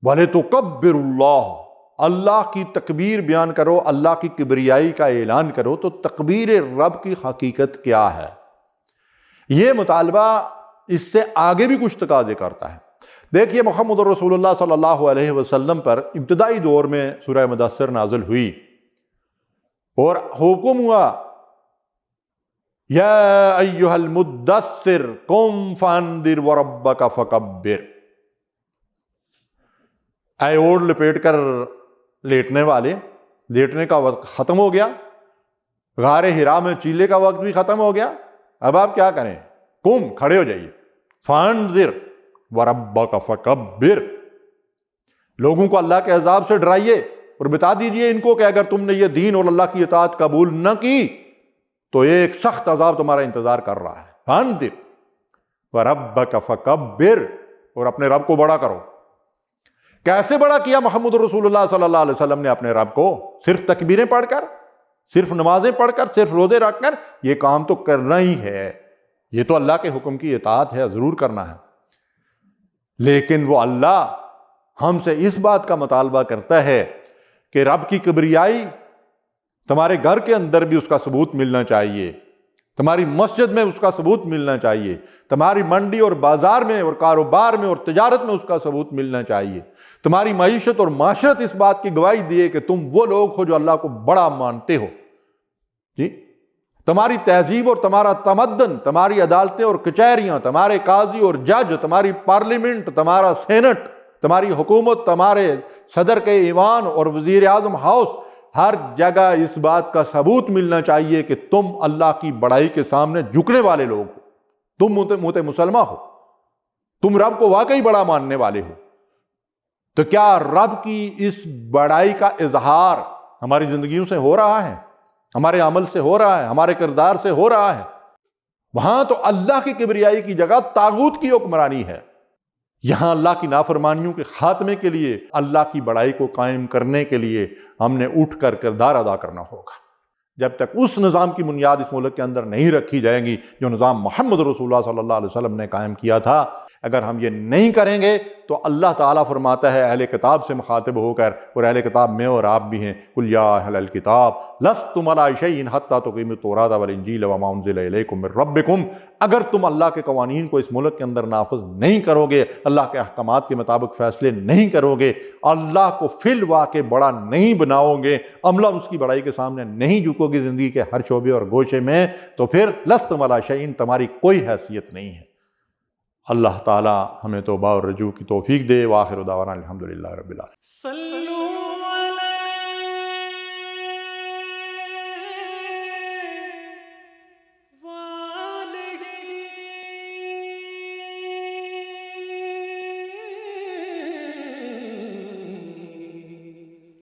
وَلِتُكَبِّرُوا اللَّهَ، اللہ کی تکبیر بیان کرو، اللہ کی کبریائی کا اعلان کرو۔ تو تکبیر رب کی حقیقت کیا ہے؟ یہ مطالبہ اس سے آگے بھی کچھ تقاضے کرتا ہے۔ دیکھیے محمد رسول اللہ صلی اللہ علیہ وسلم پر ابتدائی دور میں سورہ مدثر نازل ہوئی اور حکم ہوا یا ایھا المدثر قم فانذر وربک فکبر، اے اوڑھ لپیٹ کر لیٹنے والے، لیٹنے کا وقت ختم ہو گیا، غار حرا میں چیلے کا وقت بھی ختم ہو گیا، اب آپ کیا کریں؟ قم، کھڑے ہو جائیے، فانذر وربک فکبر، لوگوں کو اللہ کے عذاب سے ڈرائیے اور بتا دیجئے ان کو کہ اگر تم نے یہ دین اور اللہ کی اطاعت قبول نہ کی تو ایک سخت عذاب تمہارا انتظار کر رہا ہے۔ فانذر وربک فکبر، اور اپنے رب کو بڑا کرو۔ کیسے بڑا کیا محمد رسول اللہ صلی اللہ علیہ وسلم نے اپنے رب کو؟ صرف تکبیریں پڑھ کر، صرف نمازیں پڑھ کر، صرف روزے رکھ کر؟ یہ کام تو کرنا ہی ہے، یہ تو اللہ کے حکم کی اطاعت ہے، ضرور کرنا ہے۔ لیکن وہ اللہ ہم سے اس بات کا مطالبہ کرتا ہے کہ رب کی کبریائی تمہارے گھر کے اندر بھی اس کا ثبوت ملنا چاہیے، تمہاری مسجد میں اس کا ثبوت ملنا چاہیے، تمہاری منڈی اور بازار میں اور کاروبار میں اور تجارت میں اس کا ثبوت ملنا چاہیے، تمہاری معیشت اور معاشرت اس بات کی گواہی دیے کہ تم وہ لوگ ہو جو اللہ کو بڑا مانتے ہو۔ جی، تمہاری تہذیب اور تمہارا تمدن، تمہاری عدالتیں اور کچہریاں، تمہارے قاضی اور جج، تمہاری پارلیمنٹ، تمہارا سینٹ، تمہاری حکومت، تمہارے صدر کے ایوان اور وزیر اعظم ہاؤس، ہر جگہ اس بات کا ثبوت ملنا چاہیے کہ تم اللہ کی بڑائی کے سامنے جھکنے والے لوگ ہو، تم موت مسلمہ ہو، تم رب کو واقعی بڑا ماننے والے ہو۔ تو کیا رب کی اس بڑائی کا اظہار ہماری زندگیوں سے ہو رہا ہے، ہمارے عمل سے ہو رہا ہے، ہمارے کردار سے ہو رہا ہے؟ وہاں تو اللہ کی کبریائی کی جگہ طاغوت کی حکمرانی ہے۔ یہاں اللہ کی نافرمانیوں کے خاتمے کے لیے، اللہ کی بڑائی کو قائم کرنے کے لیے ہم نے اٹھ کر کردار ادا کرنا ہوگا۔ جب تک اس نظام کی بنیاد اس ملک کے اندر نہیں رکھی جائیں گی جو نظام محمد رسول اللہ صلی اللہ علیہ وسلم نے قائم کیا تھا، اگر ہم یہ نہیں کریں گے تو اللہ تعالیٰ فرماتا ہے اہل کتاب سے مخاطب ہو کر، اور اہل کتاب میں اور آپ بھی ہیں، قُلْ یَا اہل الکتاب لستم علی شیء حتی تقیموا التوراۃ والانجیل وما انزل الیکم من ربکم، اگر تم اللہ کے قوانین کو اس ملک کے اندر نافذ نہیں کرو گے، اللہ کے احکامات کے مطابق فیصلے نہیں کرو گے، اللہ کو فی الواقع بڑا نہیں بناؤ گے، عملاً اس کی بڑائی کے سامنے نہیں جھکو گے زندگی کے ہر شعبے اور گوشے میں، تو پھر لستم علی شیء، تمہاری کوئی حیثیت نہیں ہے۔ اللہ تعالی ہمیں توبہ اور رجوع کی توفیق دے۔ وآخر دعوانا الحمدللہ رب العالمین۔